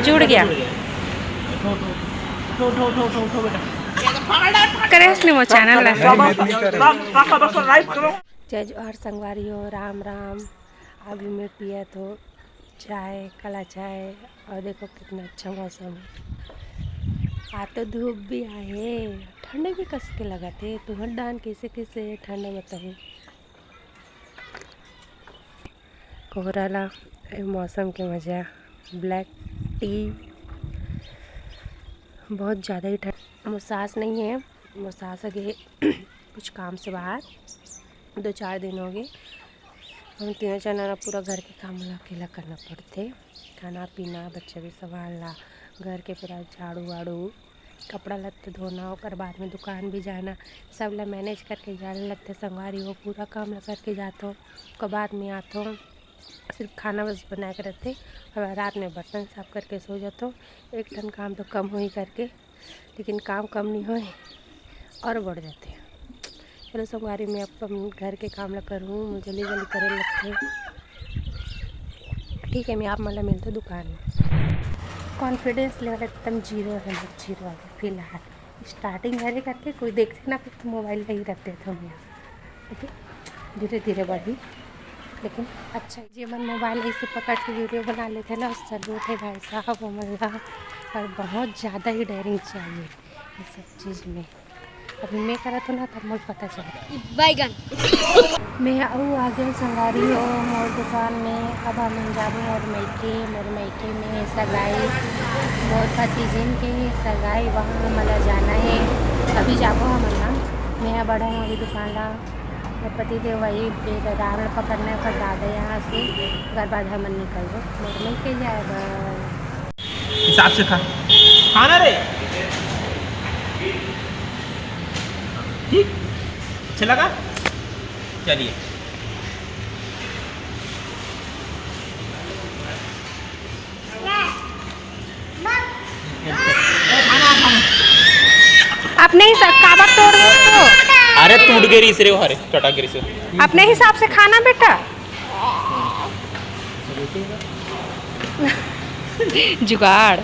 जुड़ गया। करे असली वो चैनल है। जय जोहार संगवारी हो, राम राम। अभी मैं पिया तो चाय, काला चाय, और देखो कितना अच्छा मौसम है। आज तो धूप भी आए, ठंडे भी कस के लगाते। तुहर डान कैसे कैसे ठंडे बताऊँ। कोहराला मौसम के मज़ा, ब्लैक टी, बहुत ज़्यादा ही ठंड। मुसास नहीं है, मुसास गए कुछ काम से बाहर, 2-4 दिन हो गए। हम तीनों जना पूरा घर के काम अकेला करना पड़ते, खाना पीना, बच्चे भी संभालना, घर के पूरा झाड़ू वाड़ू, कपड़ा लत्ते धोना, और बाद में दुकान भी जाना, सब ला मैनेज करके जाने लगते। संगवारी हो पूरा काम ला करके जाता हूँ, उसके बाद में आता हूँ, सिर्फ खाना बस बना के रखते और रात में बर्तन साफ करके सो जाता हूँ। एक टन काम तो कम हो ही करके, लेकिन काम कम नहीं हो और बढ़ जाते हैं। चलो संगवारी में अब घर के काम ला करूँ, मुझे जल्दी जल्दी करे लगते। ठीक है, मैं आप मतलब मिलते दुकान में। कॉन्फिडेंस लेवल एकदम जीरो है, जीरो है फिलहाल। स्टार्टिंग है करके कोई देखते ना फिर तो मोबाइल पे ही रखते थे हम यहाँ, लेकिन धीरे धीरे बढ़ी। लेकिन अच्छा जीवन मोबाइल ऐसे पकड़ के वीडियो बना लेते ना, सलूट है भाई साहब हमारा। और बहुत ज़्यादा ही डेयरिंग चाहिए ये सब चीज़ में। अभी मैं करा तो ना तब मुझे पता चला बैगन मैं आगे संगारी हो मोर दुकान में। अब हम जाबो मोर मैके में सगाई, मोर भतीजिन के सगाई, वहाँ हमारा जाना है। अभी जाबो हम मैं बड़ा हूँ अभी दुकान ला, पति देव वही रावण पकड़ने पर दादा यहाँ से घर बाद हम निकल गए। मोर मैके जाएगा। हिसाब से खा खाना रे, ठीक अच्छा लगा। चलिए अपने ही सब काबर तोड़ गए तो। अरे टूट गई रे, हरे टटा गिरी से अपने हिसाब से खाना बेटा। जुगाड़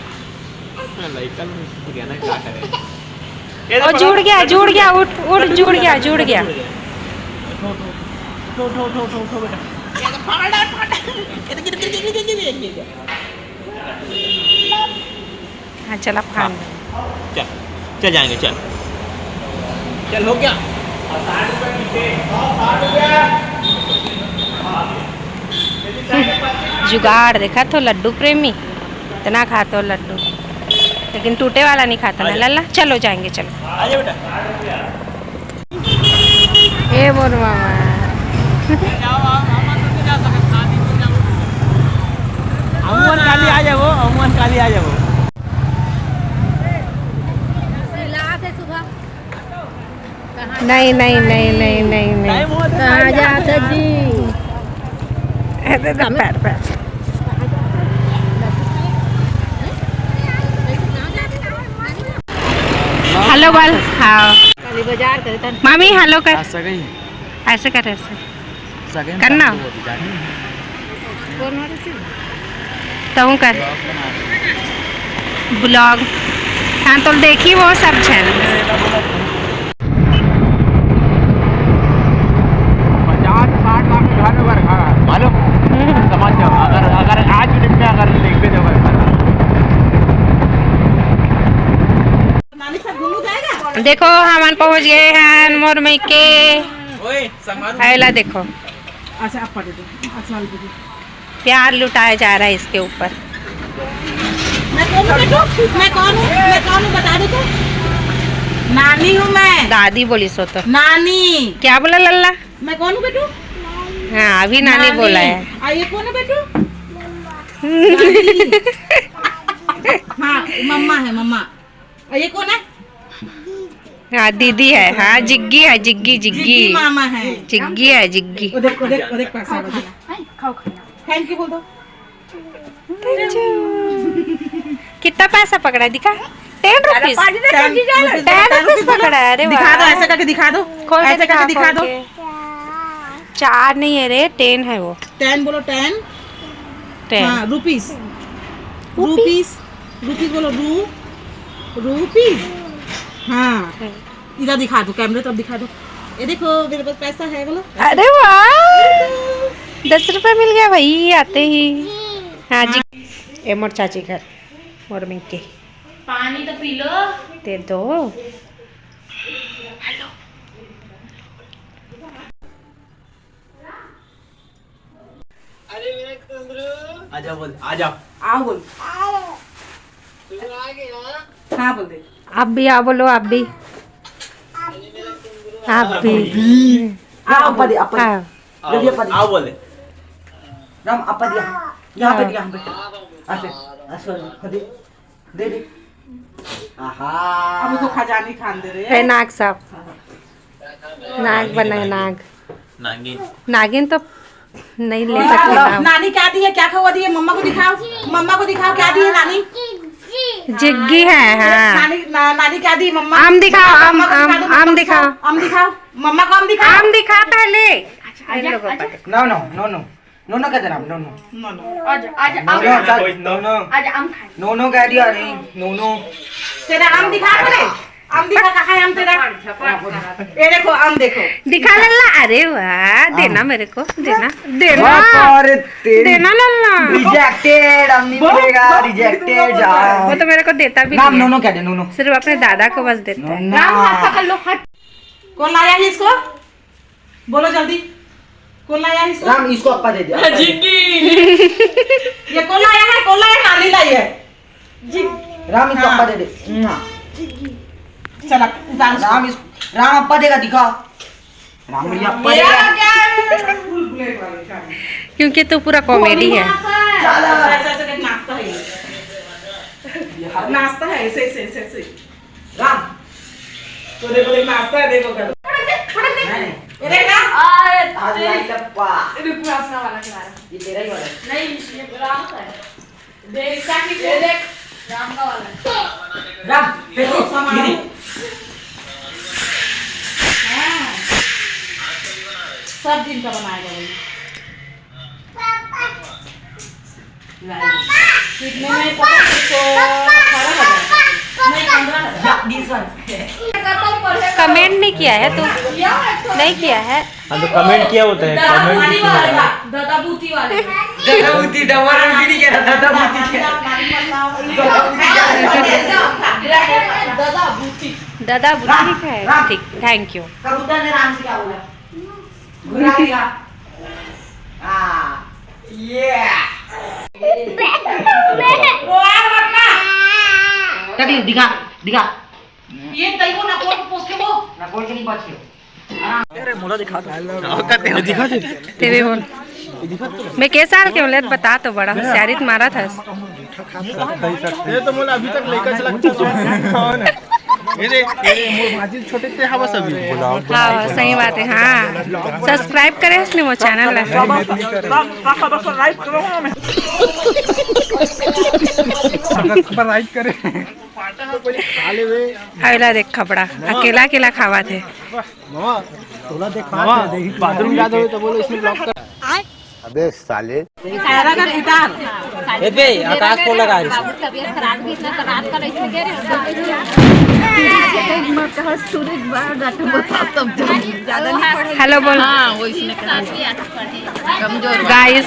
और जुड़ गया उठ जुड़ गया। हाँ चल अब खान चल जाएंगे, चल हो गया। जुगाड़ देखा तो लड्डू प्रेमी इतना खाता हो लड्डू, लेकिन टूटे वाला नहीं खाता ना लल्ला। चलो जाएंगे, चलो आजा बेटा। ए मोर मामा अमन काली आ जाओ। नहीं कहाँ जाता जी। पैर हेलो बोल। हाँ मामी हेलो कर, ऐसे कर, ऐसे करना तो कर ब्लॉग। हाँ तो देखी वो सब चैनल। 50-60 लाख में घर में खा मालूम समझ जाओ। अगर आज मिनट में अगर देखते जाओ देखो हम पहुंच गए हैं मोर मैके। पहला देखो प्यार लुटाया जा रहा है इसके ऊपर। मैं कौन हूँ बता दो तो। नानी हूँ मैं। दादी बोली सो तो नानी। क्या बोला लल्ला? मैं कौन हूँ बेटू? हाँ अभी नानी बोला है। ये कौन है बेटू? हाँ मम्मा है मम्मा। ये कौन है? हाँ दीदी है। हाँ जिग्गी है, जिग्गी मामा है। जिग्गी है, जिग्गी। देख पैसा थैंक यू बोल दो। कितना पैसा पकड़ा दिखा? 10 रुपीज पकड़ा है। अरे दिखा दो, ऐसे करके दिखा दो, ऐसे करके दिखा दो। 4 नहीं है रे, 10 है वो। 10 बोलो, 10 10 रुपीस। रूपीज बोलो, रूपीज। हाँ, इधर दिखा दो, कैमरे तरफ दिखा दो। ये देखो मेरे पास पैसा है, बोलो। अरे वाह, 10 रुपए मिल गया भाई आते ही। हाँ जी, एमर चाची घर मॉर्निंग के पानी तो पी लो। दे दो। हेलो, आजा बोल, आजा। आओ बोल। हाँ बोल दे। आप भी आओ, बोलो आप भी, आप भी आओ पदी, आप आओ। आओ बोले। राम आप पदी, यहाँ पे यहाँ पे ऐसे ऐसे दे दे दे। आहा, अब उसको खजानी खान दे रहे है नाग साहब, नाग बना है, नाग नागिन। नागिन तो नहीं ले सकते नाम। नानी क्या दी है, क्या खवा दी है? मम्मा को दिखाओ, मम्मा को दिखाओ क्या दी है नानी। जिग्गी है। हाँ, नानी क्या दी मम्मा? आम दिखाओ, आम दिखाओ, आम दिखाओ, मम्मा को आम दिखाओ। आम दिखा पहले। इन लोगों को no no no no no no कहते नाम नो नो आजा आजा नो नो नो आजा आम खाए। नो नो कह दिया नहीं नो नो तेरा आम दिखा बोले, आम दिखा, कहाँ है आम तेरा? ये देखो आम देखो। दिखा लल्ला। अरे वाह, देना मेरे को, देना देना अरे तेरी देना लल्ला। रिजेक्टेड, हम नहीं मिलेगा, रिजेक्टेड जा। वो तो मेरे को देता भी नाम नहीं नो है, नो कह दे नो नो सिर्फ अपने दादा को बस देता है। राम हाथ पकड़ लो, हट। कौन लाया है इसको? बोलो जल्दी, कौन लाया है इसको? राम इसको अप्पा दे दे। ये कौन लाया है? कौन लाया? नानी लाई है। राम इसको अप्पा दे दे। चला उतार। राम अप्पा देगा, दिखा। राम भैया अप्पा मेरा देगा। क्या है? क्योंकि तू पूरा कॉमेडी है। चला ऐसे ऐसे करके नाचता है ये। नाचता है ऐसे ऐसे ऐसे ऐसे। राम तो देखो देख नाचता है, देखो कर। नहीं ये देख ना। आज लाइट अप्पा रुक नाचना वाला खिला रहा। ये तेरा ही वाला है। नहीं ये राम का है। देख चाकी ये देख, राम का वाला है। राम देखो सामान। सब दिन का बनाएगा वही। कितने में पता है? 18,000 नहीं 15,000। या दिस वन कमेंट नहीं किया है तू, नहीं किया है। हाँ तो कमेंट किया होता है, कमेंट दादा वाले, दादा बूटी वाले। दादा बुद्धि डबल भी नहीं कह रहा, दादा बुद्धि क्या दादा बूटी। दादा बुद्धि है, ठीक, थैंक यू। कबूतर ने राम से क्या बोला? घुरा दिया। ये रोया मत ना। तकलीफ दिखा दिखा ये दही को ना कोट पोस के वो। ना कोई नहीं बचे। दिखा दे। तेरे बोल मैं के साल के बोले बता तो, बड़ा होशियारी मारा था। ये तो मोला अभी तक लेकर चला ये छोटे थे हवा सभी। हाँ सही बात है। हाँ सब्सक्राइब करे इसने वो चैनल है। लाइक करे अगला देख खपड़ा अकेला अकेला खावा थे। बाथरूम याद हो तो बोलो इसमें ब्लॉक कर। अबे साले ए बे आकाश को लगा रही हेलो बोल गाइस।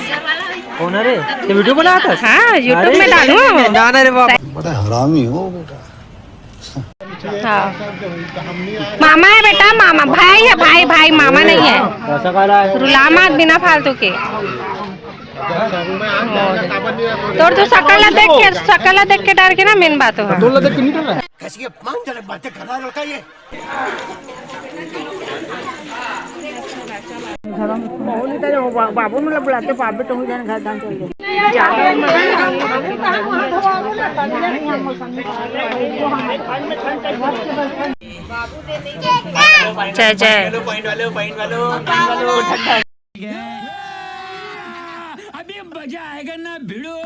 कौन है रे? ये वीडियो बनाया था? हाँ यूट्यूब में डालूं। जाना रे बाप बड़ा हरामी हो बेटा। हाँ मामा है बेटा, मामा भाई है, भाई भाई मामा नहीं है। ऐसा कह रहा है रुला मत बिना फालतू के। तो तू शकल देख के डर के ना मेन बात हो। कैसी अपमान जनक बातें कर रहा है लड़का ये। बाबू मतलब बुलाते बाबू तो घर दान चल गए। जय जय अभी मजा आएगा ना भिड़ो।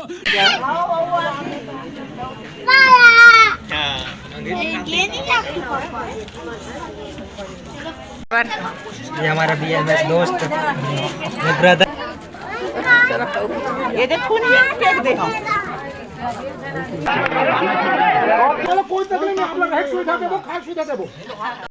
ये हमारा बीएमएस दोस्त ब्रदर। ये देखो नहीं फेंक दे। कोई तकलीफ नहीं, आप लोग सुविधा देवो, खास सुविधा देवो।